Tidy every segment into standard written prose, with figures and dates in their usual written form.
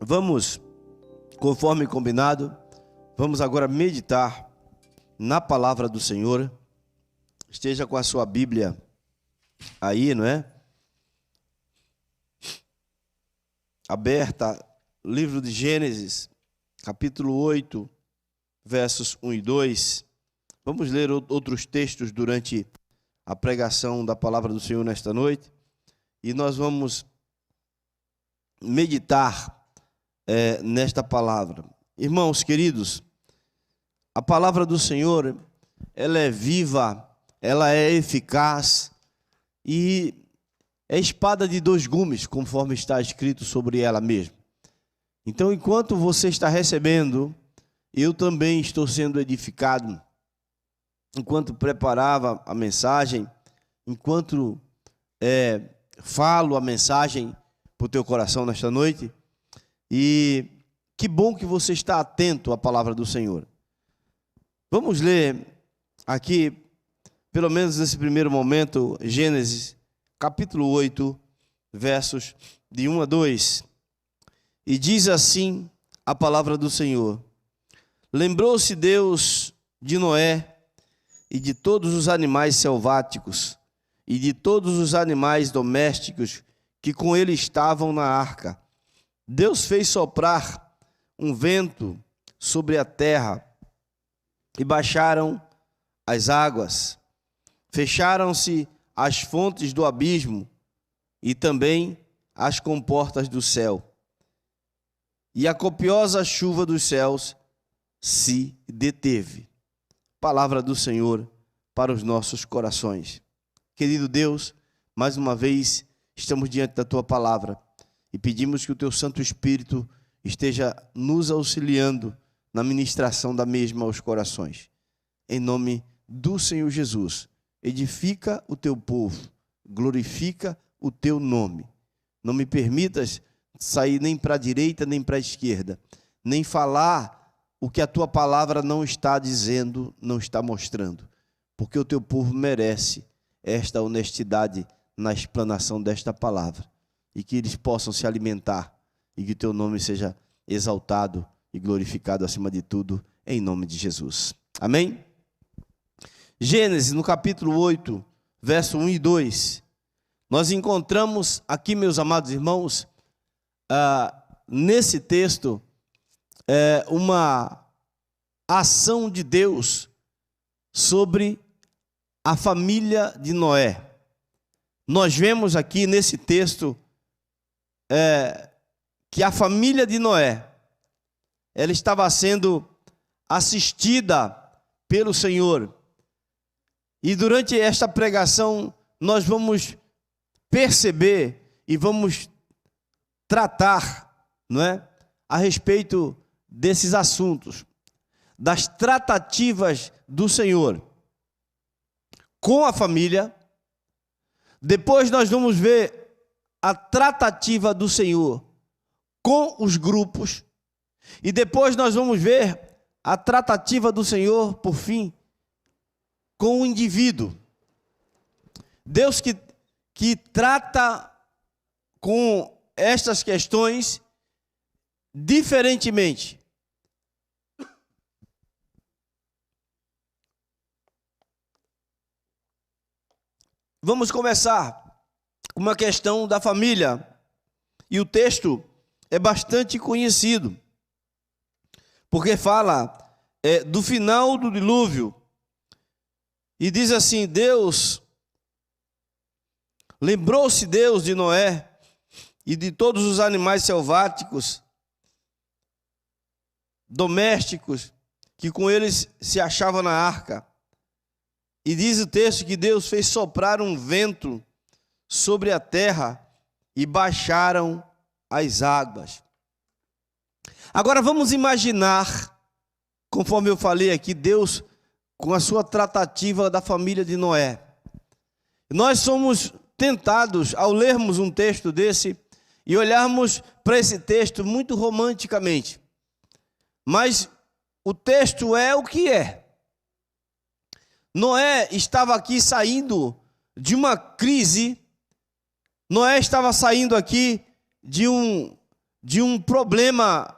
Vamos, conforme combinado, vamos agora meditar na palavra do Senhor. Esteja com a sua Bíblia aí, não é? Aberta, livro de Gênesis, capítulo 8, versos 1 e 2. Vamos ler outros textos durante a pregação da palavra do Senhor nesta noite. E nós vamos meditar nesta palavra. Irmãos queridos, a palavra do Senhor, ela é viva, ela é eficaz e é espada de dois gumes, conforme está escrito sobre ela mesma. Então, enquanto você está recebendo, eu também estou sendo edificado. Enquanto preparava a mensagem, enquanto falo a mensagem para o teu coração nesta noite, e que bom que você está atento à palavra do Senhor. Vamos ler aqui, pelo menos nesse primeiro momento, Gênesis, capítulo 8, versos de 1 a 2. E diz assim a palavra do Senhor: Lembrou-se Deus de Noé e de todos os animais selváticos e de todos os animais domésticos que com ele estavam na arca. Deus fez soprar um vento sobre a terra e baixaram as águas. Fecharam-se as fontes do abismo e também as comportas do céu. E a copiosa chuva dos céus se deteve. Palavra do Senhor para os nossos corações. Querido Deus, mais uma vez estamos diante da Tua palavra e pedimos que o Teu Santo Espírito esteja nos auxiliando na ministração da mesma aos corações. Em nome do Senhor Jesus, edifica o Teu povo, glorifica o Teu nome. Não me permitas sair nem para a direita nem para a esquerda, nem falar o que a Tua palavra não está dizendo, não está mostrando, porque o Teu povo merece esta honestidade na explanação desta palavra, e que eles possam se alimentar, e que o Teu nome seja exaltado e glorificado acima de tudo, em nome de Jesus. Amém? Gênesis, no capítulo 8, verso 1 e 2, nós encontramos aqui, meus amados irmãos, nesse texto, uma ação de Deus sobre a família de Noé. Nós vemos aqui nesse texto que a família de Noé, ela estava sendo assistida pelo Senhor. E durante esta pregação nós vamos perceber e vamos tratar, não é, a respeito desses assuntos, das tratativas do Senhor com a família. Depois nós vamos ver a tratativa do Senhor com os grupos. E depois nós vamos ver a tratativa do Senhor, por fim, com o indivíduo. Deus que trata com estas questões diferentemente. Vamos começar com uma questão da família. E o texto é bastante conhecido, porque fala do final do dilúvio. E diz assim: lembrou-se Deus de Noé e de todos os animais selváticos, domésticos, que com eles se achavam na arca. E diz o texto que Deus fez soprar um vento sobre a terra e baixaram as águas. Agora vamos imaginar, conforme eu falei aqui, Deus com a sua tratativa da família de Noé. Nós somos tentados, ao lermos um texto desse, e olharmos para esse texto muito romanticamente. Mas o texto é o que é. Noé estava aqui saindo de uma crise, Noé estava saindo aqui de um de um problema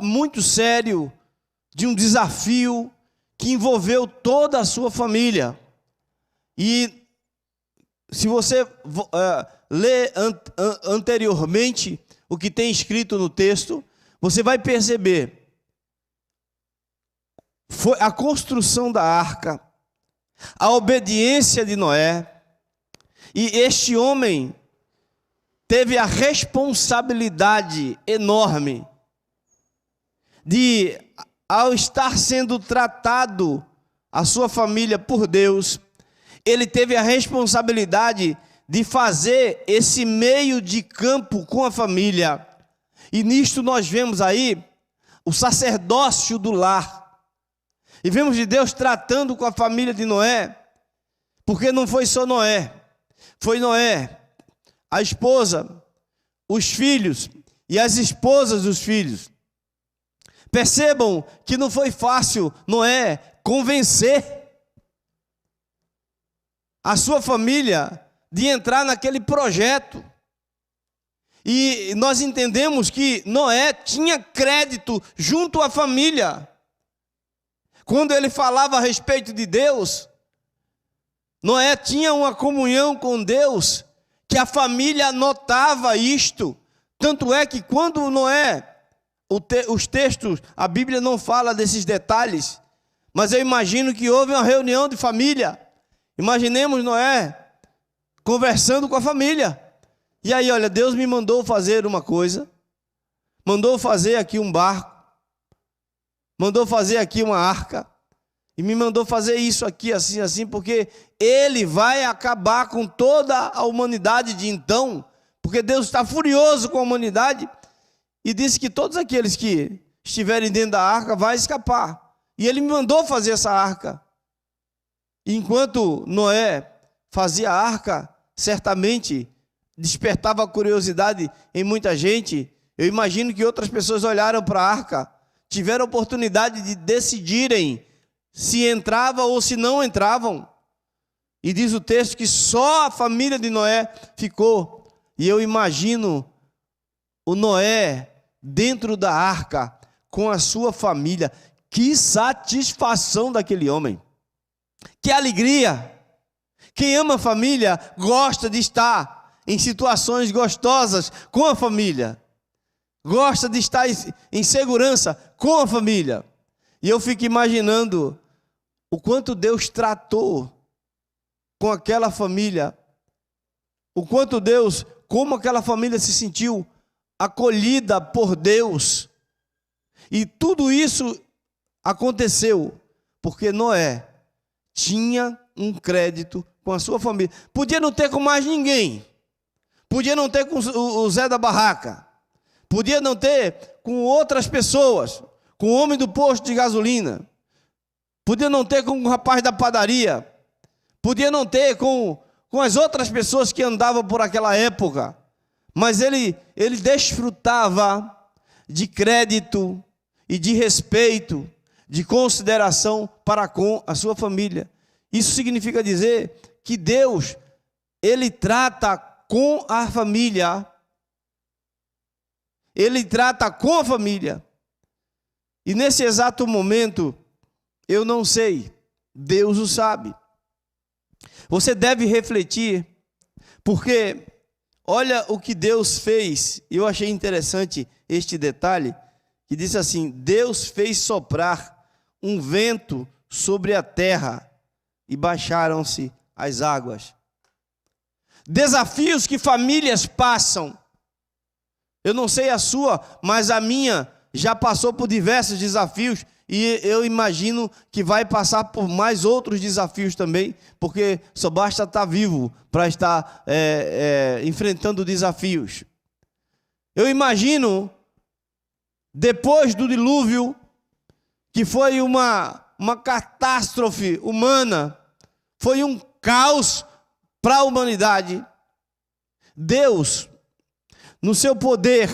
muito sério, de um desafio que envolveu toda a sua família. E se você ler anteriormente o que tem escrito no texto, você vai perceber, foi a construção da arca, a obediência de Noé, e este homem teve a responsabilidade enorme de, ao estar sendo tratado a sua família por Deus, ele teve a responsabilidade de fazer esse meio de campo com a família. E nisto nós vemos aí o sacerdócio do lar. E vemos de Deus tratando com a família de Noé, porque não foi só Noé, foi Noé, a esposa, os filhos e as esposas dos filhos. Percebam que não foi fácil Noé convencer a sua família de entrar naquele projeto. E nós entendemos que Noé tinha crédito junto à família. Quando ele falava a respeito de Deus, Noé tinha uma comunhão com Deus, que a família notava isto. Tanto é que quando Noé, os textos, a Bíblia não fala desses detalhes, mas eu imagino que houve uma reunião de família. Imaginemos Noé conversando com a família. E aí, olha, Deus me mandou fazer uma coisa, mandou fazer aqui um barco, mandou fazer aqui uma arca, e me mandou fazer isso aqui, assim, assim, porque Ele vai acabar com toda a humanidade de então, porque Deus está furioso com a humanidade, e disse que todos aqueles que estiverem dentro da arca vão escapar. E Ele me mandou fazer essa arca. E enquanto Noé fazia a arca, certamente despertava curiosidade em muita gente. Eu imagino que outras pessoas olharam para a arca, tiveram a oportunidade de decidirem se entravam ou se não entravam. E diz o texto que só a família de Noé ficou. E eu imagino o Noé dentro da arca com a sua família. Que satisfação daquele homem. Que alegria. Quem ama a família gosta de estar em situações gostosas com a família. Gosta de estar em segurança com a família. E eu fico imaginando o quanto Deus tratou com aquela família. O quanto Deus, como aquela família se sentiu acolhida por Deus. E tudo isso aconteceu porque Noé tinha um crédito com a sua família. Podia não ter com mais ninguém. Podia não ter com o Zé da barraca. Podia não ter com outras pessoas, com o homem do posto de gasolina. Podia não ter com o rapaz da padaria. Podia não ter com as outras pessoas que andavam por aquela época. Mas ele desfrutava de crédito e de respeito, de consideração para com a sua família. Isso significa dizer que Deus, Ele trata com a família. Ele trata com a família. E nesse exato momento, eu não sei, Deus o sabe. Você deve refletir, porque olha o que Deus fez. Eu achei interessante este detalhe, que diz assim: Deus fez soprar um vento sobre a terra e baixaram-se as águas. Desafios que famílias passam. Eu não sei a sua, mas a minha já passou por diversos desafios e eu imagino que vai passar por mais outros desafios também, porque só basta estar vivo para estar enfrentando desafios. Eu imagino, depois do dilúvio, que foi uma catástrofe humana, foi um caos para a humanidade. Deus, no seu poder,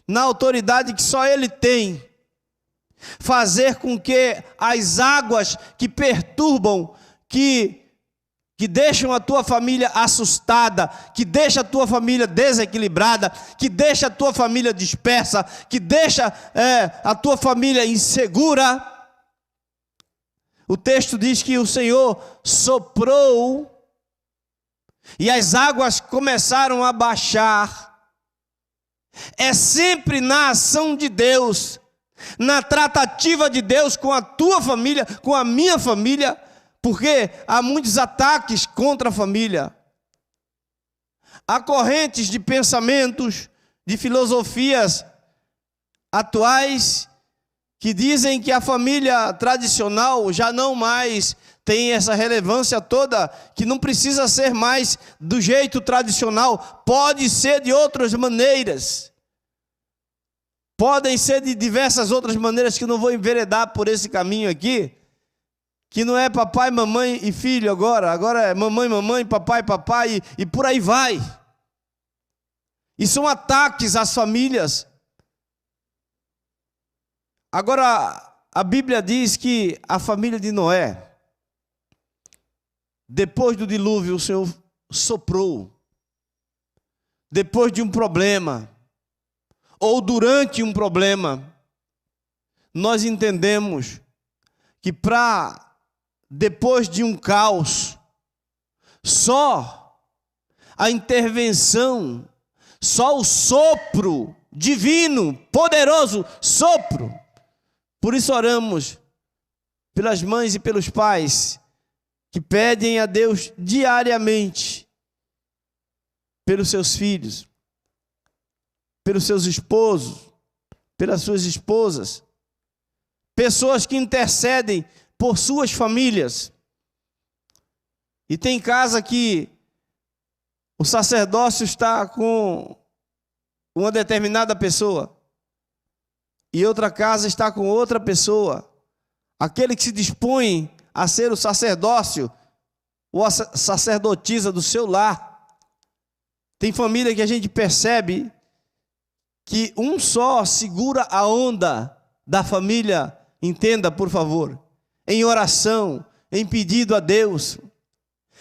na autoridade que só Ele tem, fazer com que as águas que perturbam, que que deixam a tua família assustada, que deixa a tua família desequilibrada, que deixa a tua família dispersa, que deixa a tua família insegura. O texto diz que o Senhor soprou e as águas começaram a baixar. É sempre na ação de Deus, na tratativa de Deus com a tua família, com a minha família, porque há muitos ataques contra a família. Há correntes de pensamentos, de filosofias atuais que dizem que a família tradicional já não mais tem essa relevância toda, que não precisa ser mais do jeito tradicional, pode ser de outras maneiras. Podem ser de diversas outras maneiras que eu não vou enveredar por esse caminho aqui, que não é papai, mamãe e filho agora é mamãe, mamãe, papai, papai e por aí vai. E são ataques às famílias. Agora, a Bíblia diz que a família de Noé, depois do dilúvio, o Senhor soprou. Depois de um problema, ou durante um problema, nós entendemos que depois de um caos, só a intervenção, só o sopro divino, poderoso sopro. Por isso oramos pelas mães e pelos pais que pedem a Deus diariamente pelos seus filhos, pelos seus esposos, pelas suas esposas, pessoas que intercedem por suas famílias. E tem casa que o sacerdócio está com uma determinada pessoa e outra casa está com outra pessoa. Aquele que se dispõe a ser o sacerdócio ou a sacerdotisa do seu lar. Tem família que a gente percebe que um só segura a onda da família, entenda por favor, em oração, em pedido a Deus.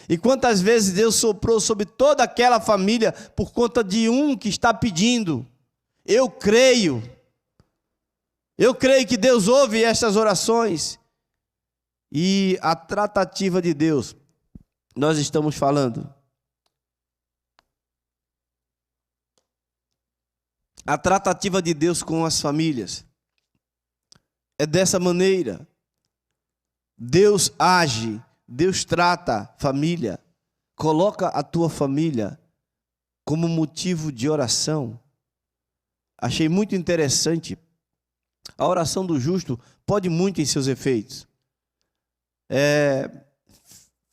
E quantas vezes Deus soprou sobre toda aquela família por conta de um que está pedindo. Eu creio que Deus ouve estas orações. E a tratativa de Deus, nós estamos falando. A tratativa de Deus com as famílias é dessa maneira. Deus age, Deus trata a família, coloca a tua família como motivo de oração. Achei muito interessante. A oração do justo pode muito em seus efeitos.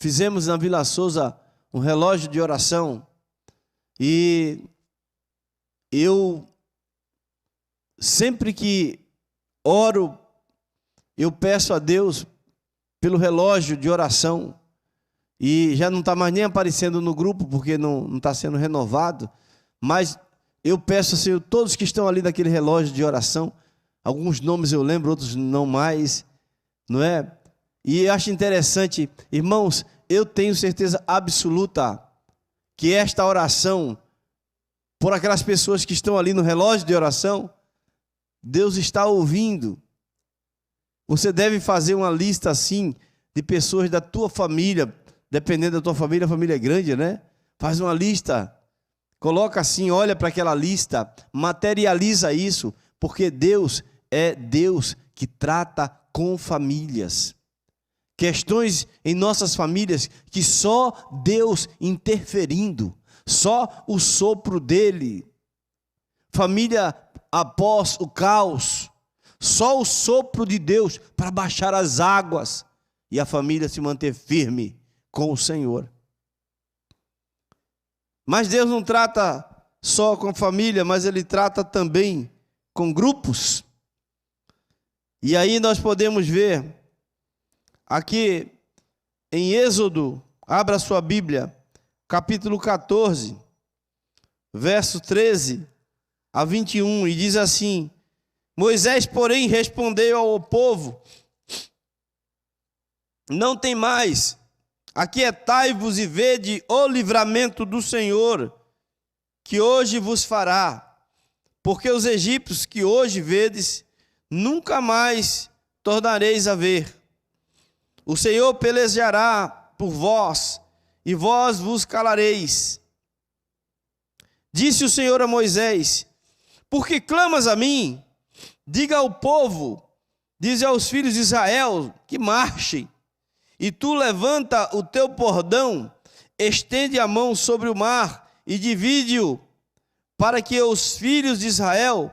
Fizemos na Vila Souza um relógio de oração e eu sempre que oro, eu peço a Deus pelo relógio de oração, e já não está mais nem aparecendo no grupo, porque não está sendo renovado, mas eu peço, Senhor, todos que estão ali naquele relógio de oração, alguns nomes eu lembro, outros não mais, não é? E eu acho interessante, irmãos, eu tenho certeza absoluta que esta oração, por aquelas pessoas que estão ali no relógio de oração, Deus está ouvindo. Você deve fazer uma lista assim de pessoas da tua família, dependendo da tua família, a família é grande, né? Faz uma lista, coloca assim, olha para aquela lista, materializa isso, porque Deus é Deus que trata com famílias. Questões em nossas famílias que só Deus interferindo, só o sopro dele. Família após o caos, só o sopro de Deus para baixar as águas e a família se manter firme com o Senhor. Mas Deus não trata só com família, mas Ele trata também com grupos. E aí nós podemos ver aqui em Êxodo, abra sua Bíblia, capítulo 14, verso 13 a 21, e diz assim: Moisés, porém, respondeu ao povo: não tem mais Aquietai-vos e vede o livramento do Senhor, que hoje vos fará, porque os egípcios que hoje vedes, nunca mais tornareis a ver. O Senhor pelejará por vós, e vós vos calareis. Disse o Senhor a Moisés: por que clamas a mim? Diga ao povo, diz aos filhos de Israel, que marchem. E tu levanta o teu bordão, estende a mão sobre o mar e divide-o, para que os filhos de Israel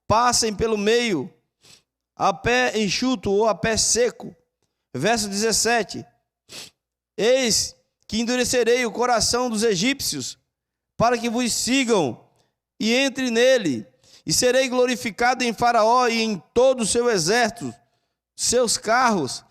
passem pelo meio, a pé enxuto ou a pé seco. Verso 17: eis que endurecerei o coração dos egípcios, para que vos sigam e entre nele, e serei glorificado em Faraó e em todo o seu exército, seus carros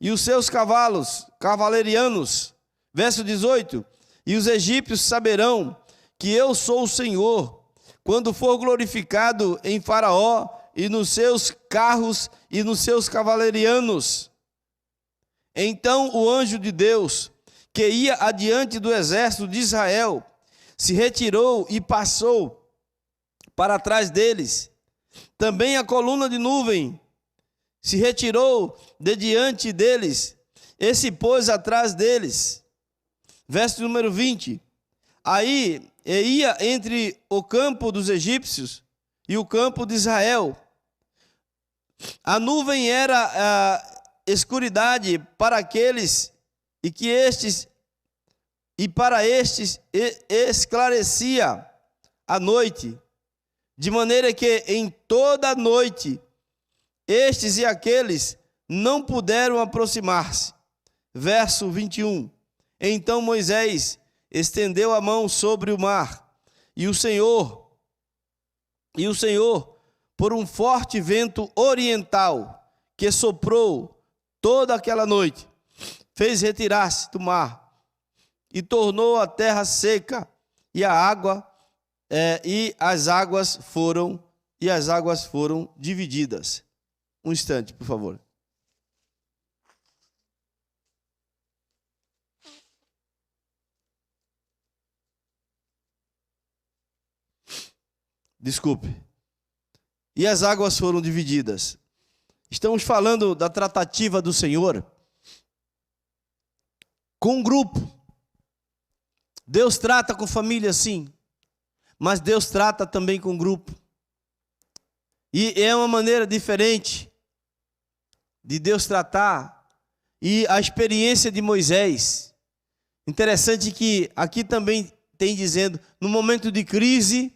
e os seus cavalos cavalerianos. Verso 18: e os egípcios saberão que eu sou o Senhor, quando for glorificado em Faraó e nos seus carros e nos seus cavalerianos. Então o anjo de Deus, que ia adiante do exército de Israel, se retirou e passou para trás deles. Também a coluna de nuvem se retirou de diante deles e se pôs atrás deles. Verso número 20. Aí ia entre o campo dos egípcios e o campo de Israel. A nuvem era a escuridade para aqueles e para estes esclarecia a noite, de maneira que em toda a noite estes e aqueles não puderam aproximar-se. Verso 21. Então Moisés estendeu a mão sobre o mar, e o Senhor, por um forte vento oriental que soprou toda aquela noite, fez retirar-se do mar e tornou a terra seca, e as águas foram divididas. Um instante, por favor. Desculpe. E as águas foram divididas. Estamos falando da tratativa do Senhor com um grupo. Deus trata com família, sim, mas Deus trata também com grupo. E é uma maneira diferente de Deus tratar. E a experiência de Moisés, interessante que aqui também tem dizendo, no momento de crise,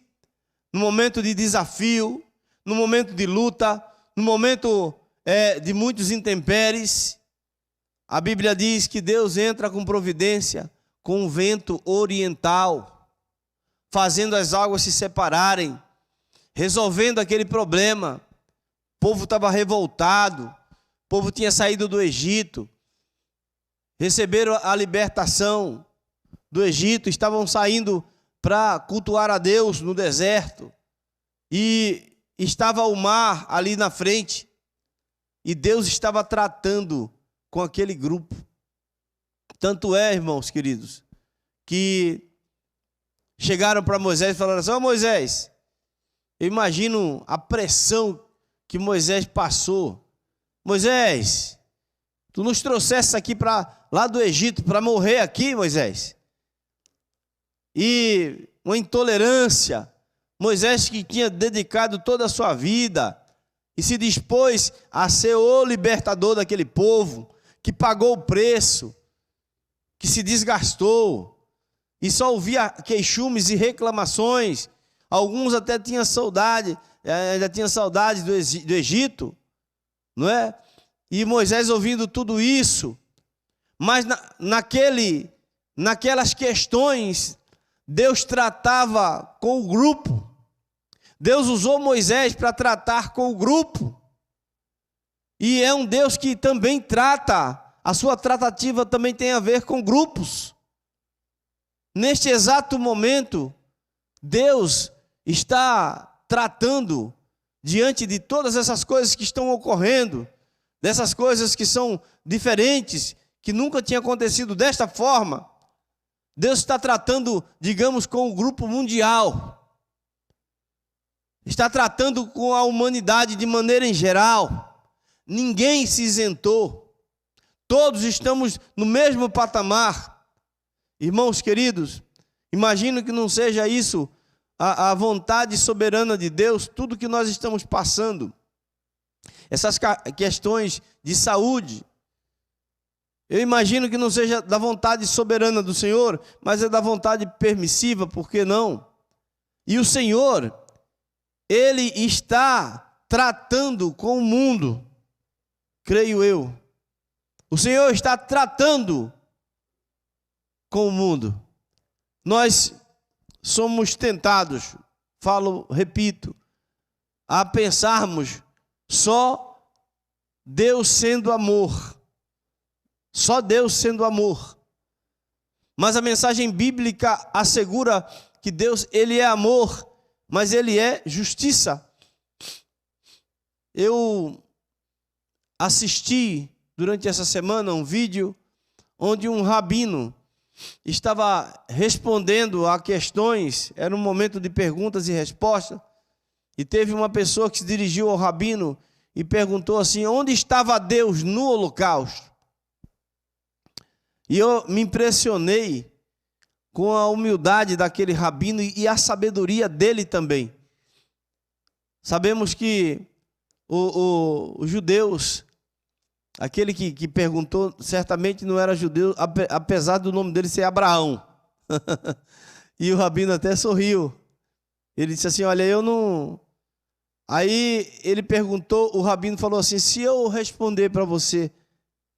no momento de desafio, no momento de luta, no momento de muitos intempéries, a Bíblia diz que Deus entra com providência, com um vento oriental, fazendo as águas se separarem, resolvendo aquele problema. O povo estava revoltado, o povo tinha saído do Egito, receberam a libertação do Egito, estavam saindo para cultuar a Deus no deserto, e estava o mar ali na frente, e Deus estava tratando com aquele grupo. Tanto é, irmãos queridos, que chegaram para Moisés e falaram assim: ó Moisés, eu imagino a pressão que Moisés passou. Moisés, tu nos trouxeste aqui lá do Egito para morrer aqui, Moisés. E uma intolerância. Moisés, que tinha dedicado toda a sua vida e se dispôs a ser o libertador daquele povo, que pagou o preço, que se desgastou, e só ouvia queixumes e reclamações. Alguns até tinham saudade, ainda tinham saudade do Egito, não é? E Moisés ouvindo tudo isso, mas naquelas questões, Deus tratava com o grupo. Deus usou Moisés para tratar com o grupo. E é um Deus que também trata, a sua tratativa também tem a ver com grupos. Neste exato momento, Deus está tratando, diante de todas essas coisas que estão ocorrendo, dessas coisas que são diferentes, que nunca tinha acontecido desta forma. Deus está tratando, digamos, com o grupo mundial. Está tratando com a humanidade de maneira em geral. Ninguém se isentou. Todos estamos no mesmo patamar. Irmãos queridos, imagino que não seja isso a vontade soberana de Deus, tudo que nós estamos passando. Essas questões de saúde, eu imagino que não seja da vontade soberana do Senhor, mas é da vontade permissiva, por que não? E o Senhor, Ele está tratando com o mundo, creio eu. O Senhor está tratando com o mundo. Nós somos tentados, repito, a pensarmos só Deus sendo amor. Só Deus sendo amor. Mas a mensagem bíblica assegura que Deus, Ele é amor, mas Ele é justiça. Eu assisti durante essa semana um vídeo onde um rabino estava respondendo a questões, era um momento de perguntas e respostas, e teve uma pessoa que se dirigiu ao rabino e perguntou assim: onde estava Deus no holocausto? E eu me impressionei com a humildade daquele rabino e a sabedoria dele também. Sabemos que os judeus, aquele que perguntou, certamente não era judeu, apesar do nome dele ser Abraão. E o rabino até sorriu. Ele disse assim: olha, eu não... Aí ele perguntou, o rabino falou assim: se eu responder para você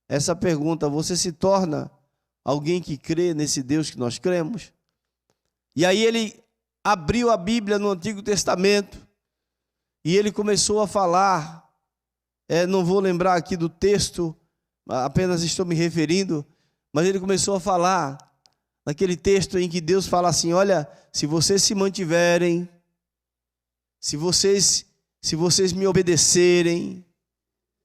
essa pergunta, você se torna alguém que crê nesse Deus que nós cremos? E aí ele abriu a Bíblia no Antigo Testamento e ele começou a falar, não vou lembrar aqui do texto, apenas estou me referindo, mas ele começou a falar naquele texto em que Deus fala assim: olha, se vocês se mantiverem, se vocês me obedecerem,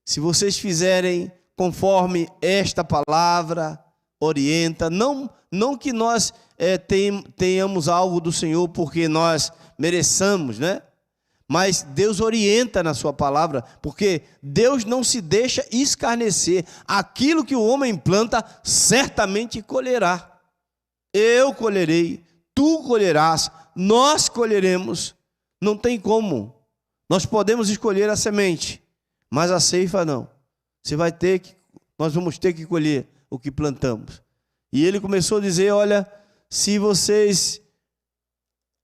se vocês fizerem conforme esta palavra orienta, não que nós tenhamos algo do Senhor porque nós mereçamos, né? Mas Deus orienta na sua palavra, porque Deus não se deixa escarnecer. Aquilo que o homem planta, certamente colherá. Eu colherei, tu colherás, nós colheremos. Não tem como. Nós podemos escolher a semente, mas a ceifa não. Nós vamos ter que colher o que plantamos. E ele começou a dizer: olha, se vocês...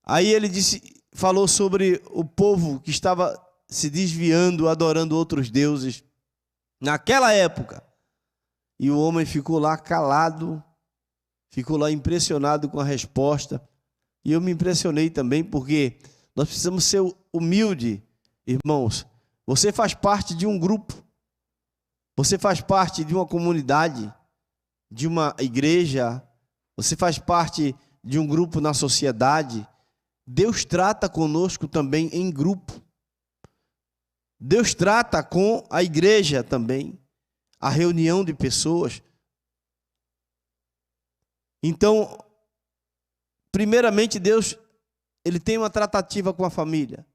Aí ele falou sobre o povo que estava se desviando, adorando outros deuses naquela época. E o homem ficou lá calado, ficou lá impressionado com a resposta. E eu me impressionei também, porque nós precisamos ser humildes, irmãos. Você faz parte de um grupo, você faz parte de uma comunidade, de uma igreja, você faz parte de um grupo na sociedade. Deus trata conosco também em grupo. Deus trata com a igreja também, a reunião de pessoas. Então, primeiramente Deus, Ele tem uma tratativa com a família.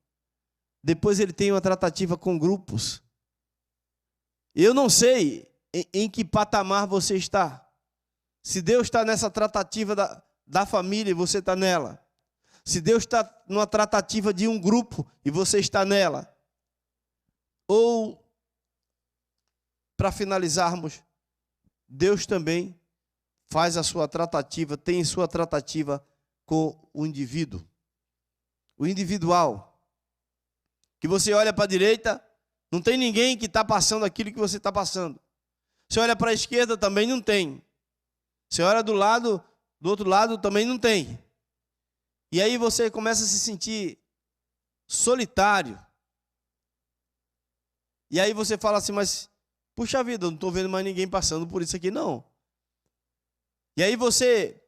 Depois Ele tem uma tratativa com grupos. Eu não sei em que patamar você está. Se Deus está nessa tratativa da família e você está nela. Se Deus está numa tratativa de um grupo e você está nela. Ou, para finalizarmos, Deus também faz a sua tratativa, tem sua tratativa com o indivíduo. O individual. Que você olha para a direita, não tem ninguém que está passando aquilo que você está passando. Você olha para a esquerda, também não tem. Você olha do outro lado, também não tem. E aí você começa a se sentir solitário. E aí você fala assim: mas, puxa vida, eu não estou vendo mais ninguém passando por isso aqui, não. E aí você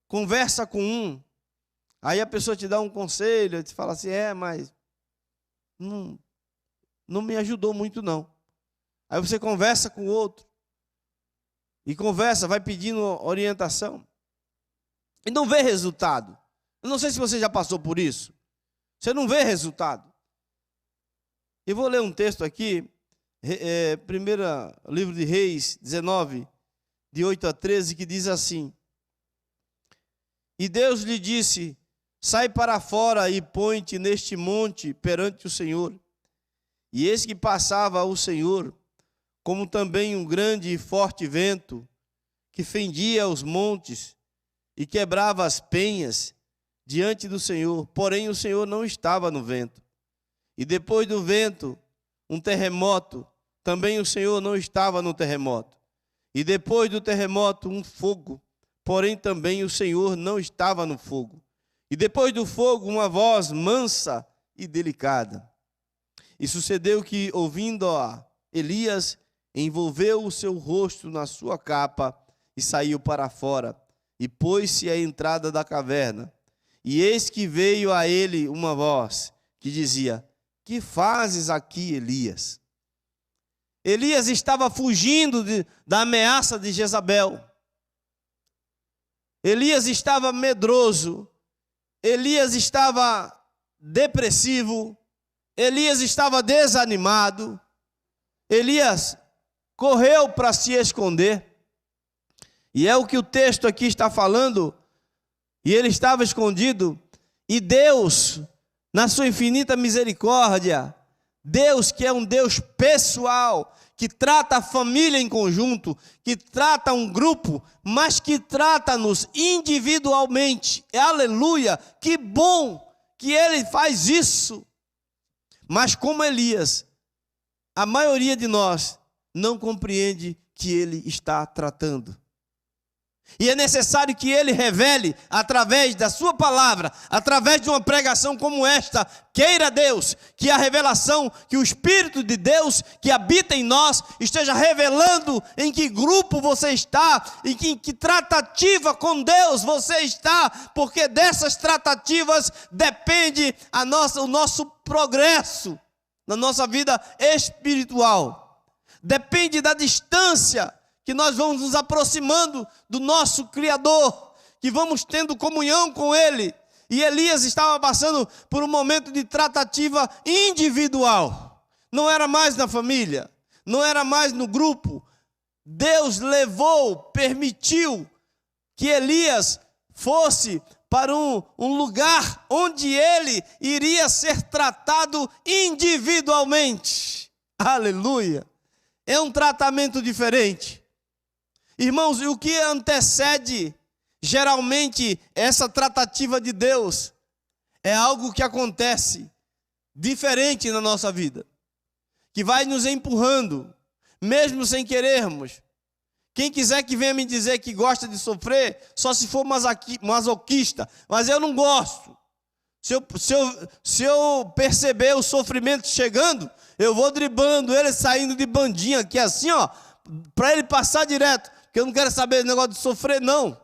conversa com um, aí a pessoa te dá um conselho, te fala assim: mas não me ajudou muito, não. Aí você conversa com o outro, e conversa, vai pedindo orientação. E não vê resultado. Eu não sei se você já passou por isso. Você não vê resultado. Eu vou ler um texto aqui, primeiro livro de Reis, 19, de 8 a 13, que diz assim: E Deus lhe disse: sai para fora e põe-te neste monte perante o Senhor. E eis que passava o Senhor, como também um grande e forte vento, que fendia os montes e quebrava as penhas diante do Senhor. Porém o Senhor não estava no vento. E depois do vento, um terremoto. Também o Senhor não estava no terremoto. E depois do terremoto, um fogo. Porém também o Senhor não estava no fogo. E depois do fogo, uma voz mansa e delicada. E sucedeu que, ouvindo-a, Elias envolveu o seu rosto na sua capa e saiu para fora, e pôs-se à entrada da caverna. E eis que veio a ele uma voz que dizia: que fazes aqui, Elias? Elias estava fugindo da ameaça de Jezabel. Elias estava medroso. Elias estava depressivo. Elias estava desanimado. Elias correu para se esconder. E é o que o texto aqui está falando. E ele estava escondido. E Deus, na sua infinita misericórdia, Deus que é um Deus pessoal, que trata a família em conjunto, que trata um grupo, mas que trata-nos individualmente. Aleluia! Que bom que Ele faz isso. Mas como Elias, a maioria de nós não compreende que Ele está tratando. E é necessário que Ele revele, através da sua palavra, através de uma pregação como esta, queira Deus, que a revelação, que o Espírito de Deus que habita em nós, esteja revelando em que grupo você está, em que tratativa com Deus você está, porque dessas tratativas depende o nosso progresso na nossa vida espiritual. Depende da distância que nós vamos nos aproximando do nosso Criador, que vamos tendo comunhão com Ele. E Elias estava passando por um momento de tratativa individual. Não era mais na família, não era mais no grupo. Deus permitiu que Elias fosse para um lugar onde ele iria ser tratado individualmente. Aleluia! É um tratamento diferente. Irmãos, e o que antecede geralmente essa tratativa de Deus é algo que acontece diferente na nossa vida, que vai nos empurrando, mesmo sem querermos. Quem quiser que venha me dizer que gosta de sofrer, só se for masoquista, mas eu não gosto. Se eu perceber o sofrimento chegando, eu vou driblando ele, saindo de bandinha aqui assim, ó, para ele passar direto. Porque eu não quero saber do negócio de sofrer, não.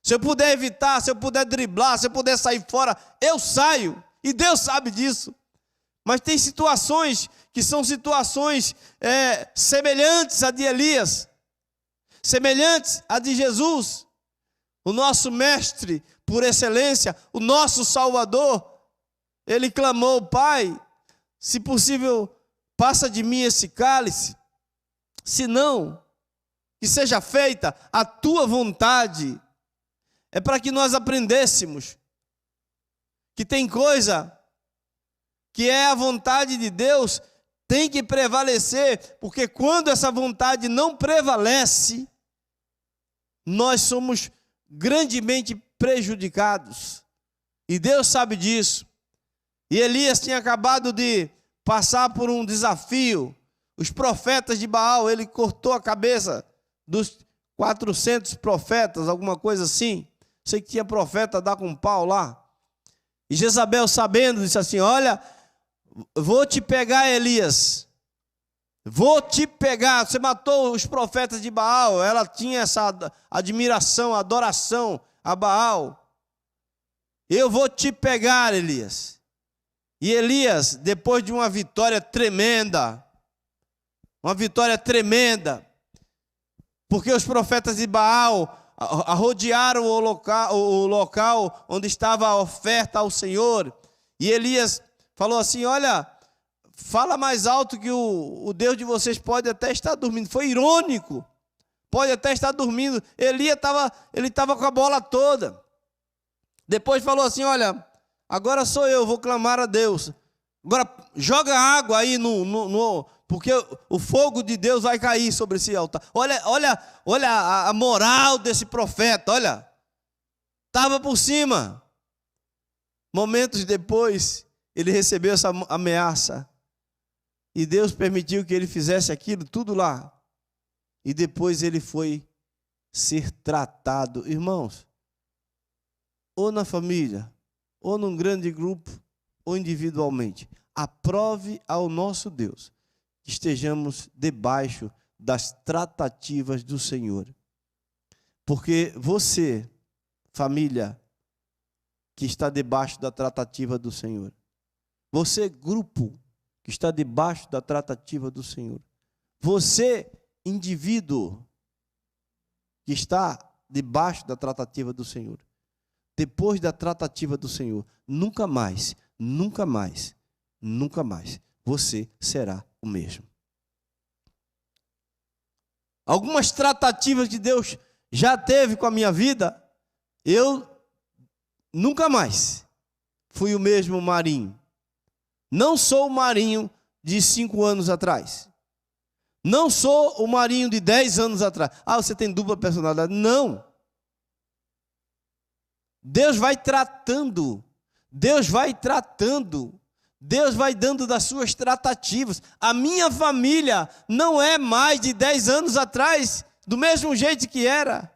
Se eu puder evitar, se eu puder driblar, se eu puder sair fora, eu saio. E Deus sabe disso. Mas tem situações que são situações semelhantes à de Elias, semelhantes à de Jesus, o nosso mestre por excelência, o nosso Salvador. Ele clamou: Pai, se possível, passa de mim esse cálice, se não, que seja feita a tua vontade. É para que nós aprendêssemos que tem coisa que é a vontade de Deus, tem que prevalecer, porque quando essa vontade não prevalece, nós somos grandemente prejudicados. E Deus sabe disso. E Elias tinha acabado de passar por um desafio. Os profetas de Baal, ele cortou a cabeça dos 400 profetas, alguma coisa assim. Sei que tinha profeta a dar com pau lá. E Jezabel, sabendo, disse assim: olha, vou te pegar, Elias. Vou te pegar. Você matou os profetas de Baal. Ela tinha essa admiração, adoração a Baal. Eu vou te pegar, Elias. E Elias, depois de uma vitória tremenda, porque os profetas de Baal rodearam o local onde estava a oferta ao Senhor. E Elias falou assim: olha, fala mais alto que o Deus de vocês pode até estar dormindo. Foi irônico, pode até estar dormindo. Elias estava com a bola toda. Depois falou assim: olha, agora sou eu, vou clamar a Deus. Agora joga água aí porque o fogo de Deus vai cair sobre esse altar. Olha a moral desse profeta, olha. Estava por cima. Momentos depois, ele recebeu essa ameaça. E Deus permitiu que ele fizesse aquilo tudo lá. E depois ele foi ser tratado. Irmãos, ou na família, ou num grande grupo, ou individualmente, aprove ao nosso Deus que estejamos debaixo das tratativas do Senhor. Porque você, família, que está debaixo da tratativa do Senhor. Você, grupo, que está debaixo da tratativa do Senhor. Você, indivíduo, que está debaixo da tratativa do Senhor. Depois da tratativa do Senhor, nunca mais você será o mesmo. Algumas tratativas que Deus já teve com a minha vida, eu nunca mais fui o mesmo Marinho. Não sou o Marinho de 5 anos atrás. Não sou o Marinho de 10 anos atrás. Ah, você tem dupla personalidade. Não. Deus vai tratando. Deus vai dando das suas tratativas. A minha família não é mais de 10 anos atrás, do mesmo jeito que era.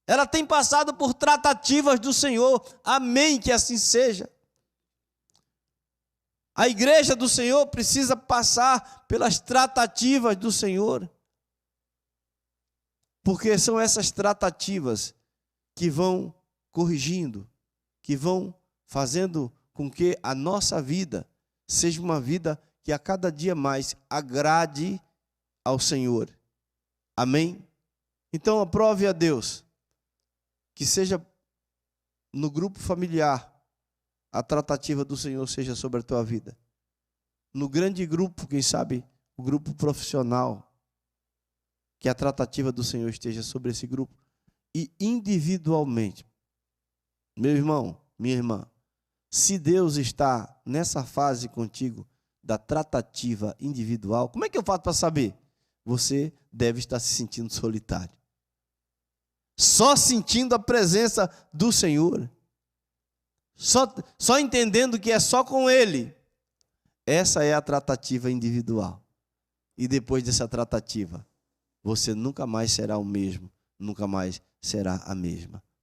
Ela tem passado por tratativas do Senhor. Amém, que assim seja. A igreja do Senhor precisa passar pelas tratativas do Senhor. Porque são essas tratativas que vão corrigindo, que vão fazendo com que a nossa vida seja uma vida que a cada dia mais agrade ao Senhor. Amém? Então aprove a Deus que seja no grupo familiar a tratativa do Senhor seja sobre a tua vida. No grande grupo, quem sabe, o grupo profissional, que a tratativa do Senhor esteja sobre esse grupo. E individualmente, meu irmão, minha irmã, se Deus está nessa fase contigo da tratativa individual, como é que eu faço para saber? Você deve estar se sentindo solitário. Só sentindo a presença do Senhor. Só entendendo que é só com Ele. Essa é a tratativa individual. E depois dessa tratativa, você nunca mais será o mesmo, nunca mais será a mesma.